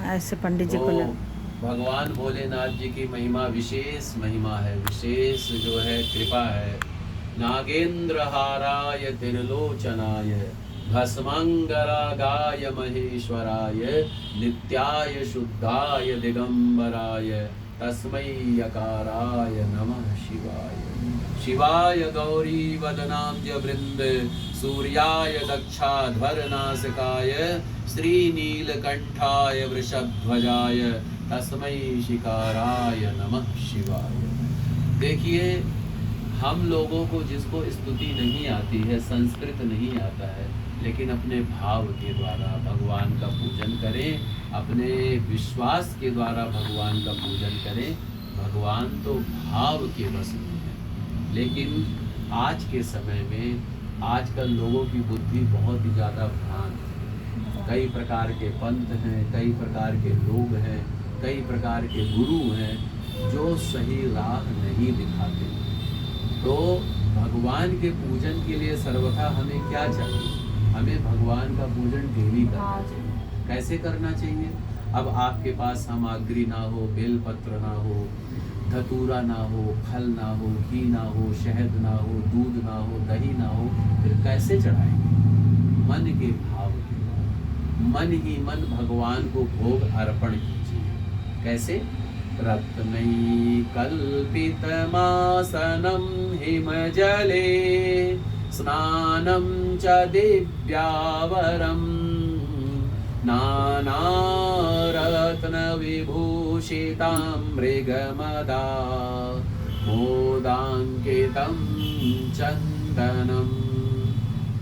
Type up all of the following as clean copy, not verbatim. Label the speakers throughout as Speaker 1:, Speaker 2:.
Speaker 1: ऐसे पंडित जी को
Speaker 2: तो भगवान भोलेनाथ जी की महिमा विशेष महिमा है, विशेष जो है कृपा है। नागेंद्र हाराय त्रिलोचनाय भस्मंगरागाय महेश्वराय नित्याय शुद्धाय दिगंबराय तस्मै यकाराय नमः शिवाय। शिवाय गौरी वदनाब्ज वृंद सूर्याय दक्षाध्वरनासिकाय श्रीनीलकंठाय वृषभध्वजाय तस्मै शिकाराय नमः शिवाय। देखिए, हम लोगों को जिसको स्तुति नहीं आती है, संस्कृत नहीं आता है, लेकिन अपने भाव के द्वारा भगवान का पूजन करें, अपने विश्वास के द्वारा भगवान का पूजन करें। भगवान तो भाव के बस में है। लेकिन आज के समय में आजकल लोगों की बुद्धि बहुत ही ज़्यादा भ्रांत है। कई प्रकार के पंथ हैं, कई प्रकार के लोग हैं, कई प्रकार के गुरु हैं जो सही राह नहीं दिखाते। तो भगवान के पूजन के लिए सर्वथा हमें क्या चाहिए? हमें भगवान का पूजन डेली करना चाहिए। कैसे करना चाहिए? अब आपके पास सामग्री ना हो, बेलपत्र ना हो, धतूरा ना हो, फल ना हो, घी ना हो, शहद ना हो, दूध ना हो, दही ना हो, फिर कैसे चढ़ाएंगे? मन के भाव के द्वारा मन ही मन भगवान को भोग अर्पण कीजिए। कैसे? रत्नै कल्पितमासनं हिमजले स्नानं च दिव्यावरं नानारत्नविभूषितां मृगमदा मोदांकितं चंदनम।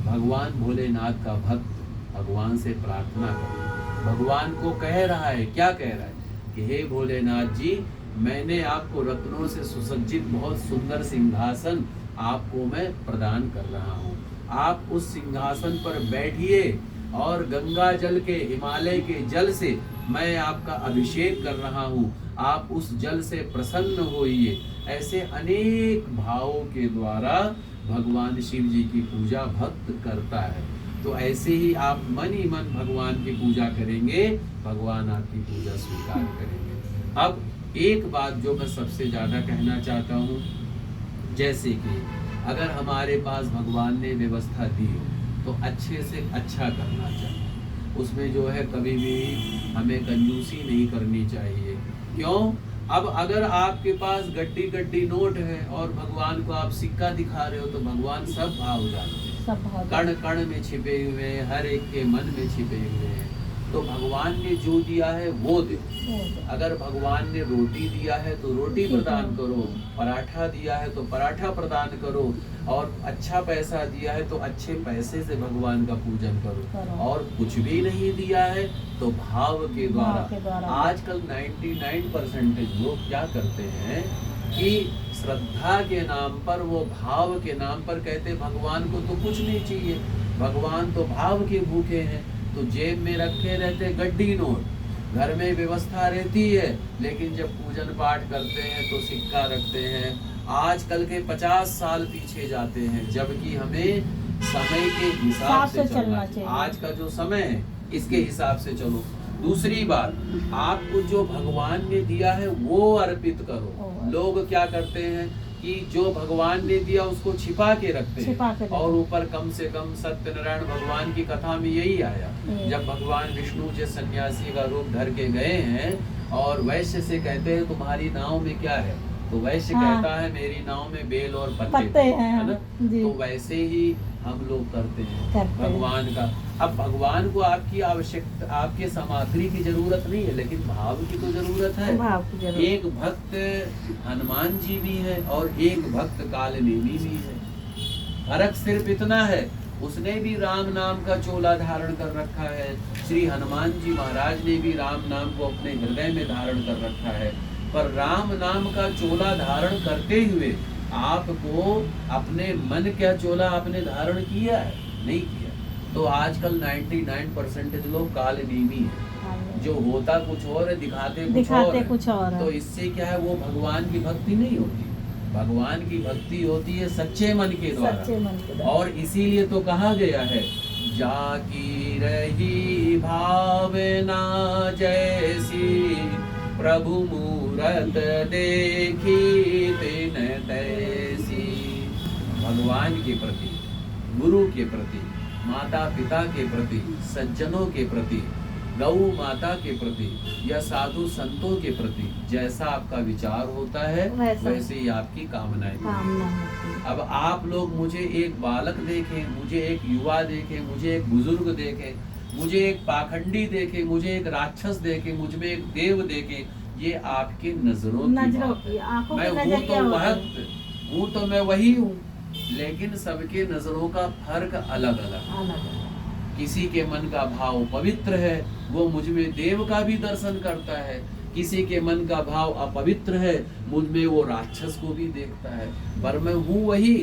Speaker 2: भगवान भोलेनाथ का भक्त भगवान से प्रार्थना करे, भगवान को कह रहा है, क्या कह रहा है कि हे भोलेनाथ जी, मैंने आपको रत्नों से सुसज्जित बहुत सुंदर सिंहासन आपको मैं प्रदान कर रहा हूँ। आप उस सिंहासन पर बैठिए और गंगा जल के, हिमालय के जल से मैं आपका अभिषेक कर रहा हूँ। आप उस जल से प्रसन्न होइए। ऐसे अनेक भावों के द्वारा भगवान शिव जी की पूजा भक्त करता है। तो ऐसे ही आप मन ही मन भगवान की पूजा करेंगे, भगवान आपकी पूजा स्वीकार करेंगे। अब एक बात जो मैं सबसे ज़्यादा कहना चाहता हूँ, जैसे कि अगर हमारे पास भगवान ने व्यवस्था दी हो तो अच्छे से अच्छा करना चाहिए। उसमें जो है कभी भी हमें कंजूसी नहीं करनी चाहिए। क्यों? अब अगर आपके पास गड्डी गड्डी नोट है और भगवान को आप सिक्का दिखा रहे हो तो भगवान सब भाव जानते हैं, कण कण में छिपे हुए हैं, हर एक के मन में छिपे हुए हैं। तो भगवान ने जो दिया है वो दो। अगर भगवान ने रोटी दिया है तो रोटी प्रदान करो, पराठा दिया है तो पराठा प्रदान करो, और अच्छा पैसा दिया है तो अच्छे पैसे से भगवान का पूजन करो। और कुछ भी नहीं दिया है तो भाव के द्वारा। आजकल 99% लोग क्या करते हैं कि श्रद्धा के नाम पर, वो भाव के नाम पर कहते भगवान को तो कुछ नहीं चाहिए, भगवान तो भाव के भूखे हैं। तो जेब में रखे रहते गड्डी नोट, घर में व्यवस्था रहती है, लेकिन जब पूजन पाठ करते हैं तो सिक्का रखते हैं। आजकल के 50 साल पीछे जाते हैं, जबकि हमें समय के हिसाब से चलना चाहिए। आज का जो समय है इसके हिसाब से चलो। दूसरी बात, आपको जो भगवान ने दिया है वो अर्पित करो। लोग क्या करते हैं कि जो भगवान ने दिया उसको छिपा के रखते हैं, और ऊपर कम से कम सत्यनारायण भगवान की कथा में यही आया, जब भगवान विष्णु जिस सन्यासी का रूप धर के गए हैं और वैश्य से कहते हैं तुम्हारी नाव में क्या है, तो वैश्य कहता है मेरी नाव में बेल और पत्ते हैं, है ना। तो वैसे ही हम लोग करते हैं भगवान का। अब भगवान को आपकी आवश्यकता, आपके सामग्री की जरूरत नहीं है, लेकिन भाव की तो जरूरत है। एक भक्त हनुमान जी भी है और एक भक्त कालनेमी भी है। फर्क सिर्फ इतना है, उसने भी राम नाम का चोला धारण कर रखा है, श्री हनुमान जी महाराज ने भी राम नाम को अपने हृदय में धारण कर रखा है। पर राम नाम का चोला धारण करते हुए आपको अपने मन का चोला आपने धारण किया है? नहीं किया। तो आजकल 99% लोग कालनेमी है, जो होता कुछ और है, दिखाते कुछ और है। तो इससे क्या है, वो भगवान की भक्ति नहीं होती। भगवान की भक्ति होती है सच्चे मन के द्वारा। और इसीलिए तो कहा गया है जाकी रही भावना जैसी, प्रभु मूरत देखी तिन तैसी। भगवान के प्रति, गुरु के प्रति, माता पिता के प्रति, सज्जनों के प्रति, गौ माता के प्रति या साधु संतों के प्रति जैसा आपका विचार होता है वैसे ही आपकी कामनाएं होती। अब आप लोग मुझे एक बालक देखें, मुझे एक युवा देखें, मुझे एक बुजुर्ग देखें, मुझे एक पाखंडी देखें, मुझे एक राक्षस देखें, मुझ में एक देव देखें, ये आपके नजरों की मैं हूँ तो मैं वही हूँ, लेकिन सबके नजरों का फर्क अलग अलग। किसी के मन का भाव पवित्र है, वो मुझ में देव का भी दर्शन करता है। किसी के मन का भाव अपवित्र है, मुझ में वो राक्षस को भी देखता है, पर मैं हूँ वही।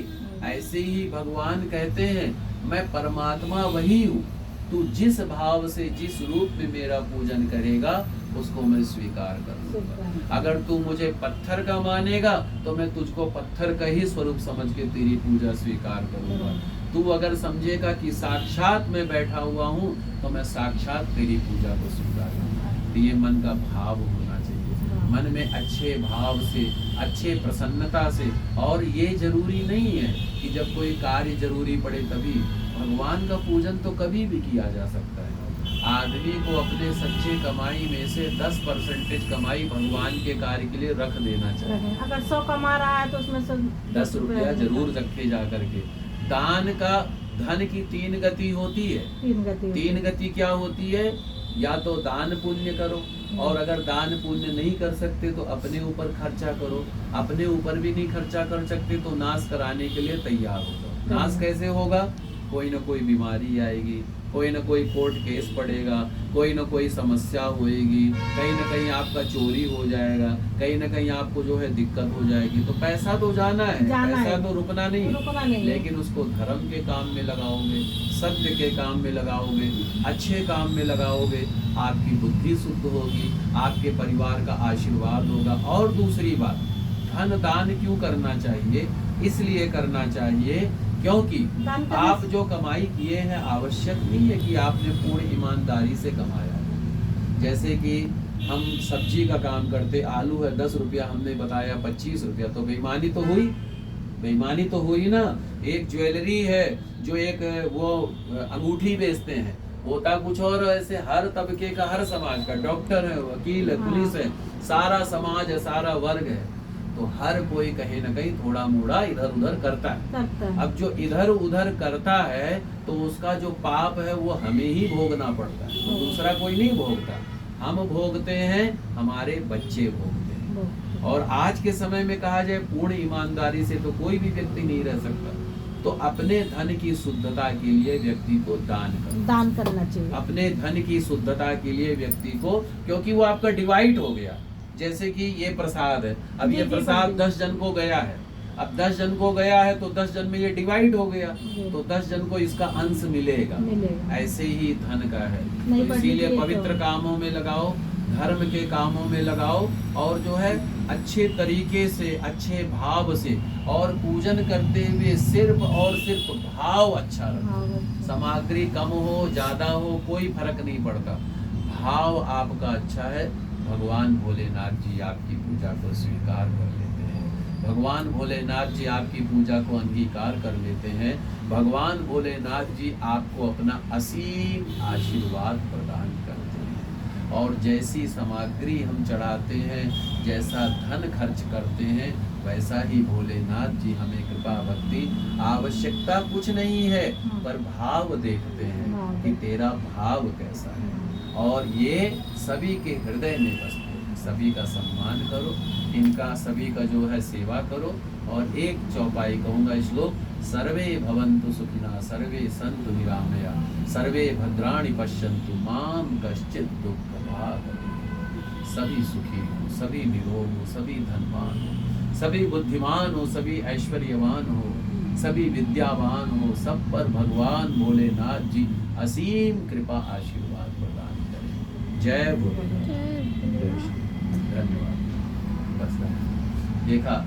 Speaker 2: ऐसे ही भगवान कहते हैं मैं परमात्मा वही हूँ, तू जिस भाव से जिस रूप में मेरा पूजन करेगा उसको मैं स्वीकार करूंगा। अगर तू मुझे पत्थर का मानेगा तो मैं तुझको पत्थर का ही स्वरूप समझ के तेरी पूजा स्वीकार करूंगा। तू अगर समझेगा कि साक्षात मैं बैठा हुआ हूँ तो मैं साक्षात तेरी पूजा को स्वीकार करूंगा। तो ये मन का भाव होना चाहिए, मन में अच्छे भाव से, अच्छे प्रसन्नता से। और ये जरूरी नहीं है कि जब कोई कार्य जरूरी पड़े तभी, भगवान का पूजन तो कभी भी किया जा सकता है। आदमी को अपने सच्चे कमाई में से 10% कमाई भगवान के कार्य के लिए रख देना चाहिए।
Speaker 1: अगर 100 कमा रहा है तो उसमें से
Speaker 2: 10 रुपया जरूर रखे जा करके। दान का, धन की 3 गति होती है। 3 गति क्या होती है? या तो दान पुण्य करो, और अगर दान पुण्य नहीं कर सकते तो अपने ऊपर खर्चा करो। अपने ऊपर भी नहीं खर्चा कर सकते तो नाश कराने के लिए तैयार हो जाओ। नाश कैसे होगा? कोई ना कोई बीमारी आएगी, कोई ना कोई कोर्ट केस पड़ेगा, कोई ना कोई समस्या होएगी, कहीं ना कहीं आपका चोरी हो जाएगा, कहीं ना कहीं आपको जो है दिक्कत हो जाएगी। तो पैसा तो जाना है, पैसा तो रुकना नहीं, लेकिन उसको धर्म के काम में लगाओगे, सत्य के काम में लगाओगे, अच्छे काम में लगाओगे, आपकी बुद्धि शुद्ध होगी, आपके परिवार का आशीर्वाद होगा। और दूसरी बात, धन दान क्यों करना चाहिए? इसलिए करना चाहिए क्योंकि आप जो कमाई किए हैं आवश्यक नहीं है कि आपने पूर्ण ईमानदारी से कमाया। जैसे कि हम सब्जी का काम करते, आलू है 10 रुपया, हमने बताया 25 रुपया, तो बेईमानी तो हुई, बेईमानी तो हुई ना। एक ज्वेलरी है जो एक वो अंगूठी बेचते हैं, होता कुछ और, ऐसे हर तबके का, हर समाज का, डॉक्टर है, वकील है, पुलिस है, सारा समाज है, सारा वर्ग है, तो हर कोई कहीं ना कहीं थोड़ा मोड़ा इधर उधर करता है। अब जो इधर उधर करता है तो उसका जो पाप है वो हमें ही भोगना पड़ता है, तो दूसरा कोई नहीं भोगता। हम भोगते हैं, हमारे बच्चे भोगते हैं। और आज के समय में कहा जाए पूर्ण ईमानदारी से तो कोई भी व्यक्ति नहीं रह सकता। तो अपने धन की शुद्धता के लिए व्यक्ति को दान करना चाहिए। अपने धन की शुद्धता के लिए व्यक्ति को, क्योंकि वो आपका डिवाइड हो गया। जैसे कि ये प्रसाद है, अब ये प्रसाद 10 जन को गया है, अब 10 जन को गया है तो 10 जन में ये डिवाइड हो गया, तो 10 जन को इसका अंश मिलेगा। ऐसे ही धन का है, तो इसीलिए पवित्र कामों में लगाओ, धर्म के कामों में लगाओ, और जो है अच्छे तरीके से, अच्छे भाव से, और पूजन करते हुए सिर्फ और सिर्फ भाव अच्छा रखो। सामग्री कम हो ज्यादा हो कोई फर्क नहीं पड़ता, भाव आपका अच्छा है। भगवान भोलेनाथ जी आपकी पूजा को स्वीकार कर लेते हैं, भगवान भोलेनाथ जी आपकी पूजा को अंगीकार कर लेते हैं, भगवान भोलेनाथ जी आपको अपना असीम आशीर्वाद प्रदान करते हैं। और जैसी सामग्री हम चढ़ाते हैं, जैसा धन खर्च करते हैं, वैसा ही भोलेनाथ जी हमें कृपा भक्ति, आवश्यकता कुछ नहीं है, पर भाव देखते हैं कि तेरा भाव कैसा है। और ये सभी के हृदय में बसते हैं। सभी का सम्मान करो, इनका सभी का जो है सेवा करो। और एक चौपाई कहूँगा श्लोक, सर्वे भवन्तु सुखिनः, सर्वे सन्तु निरामया, सर्वे भद्राणि पश्यन्तु मां कश्चित् दुःखभाग्। सभी सुखी हो, सभी निरोग हो, सभी धनवान हो, सभी बुद्धिमान हो, सभी ऐश्वर्यवान हो, सभी विद्यावान हो, सब पर भगवान भोलेनाथ जी असीम कृपा आशीर्वाद प्रदान करें। जय भोलेनाथ। धन्यवाद। बस देखा।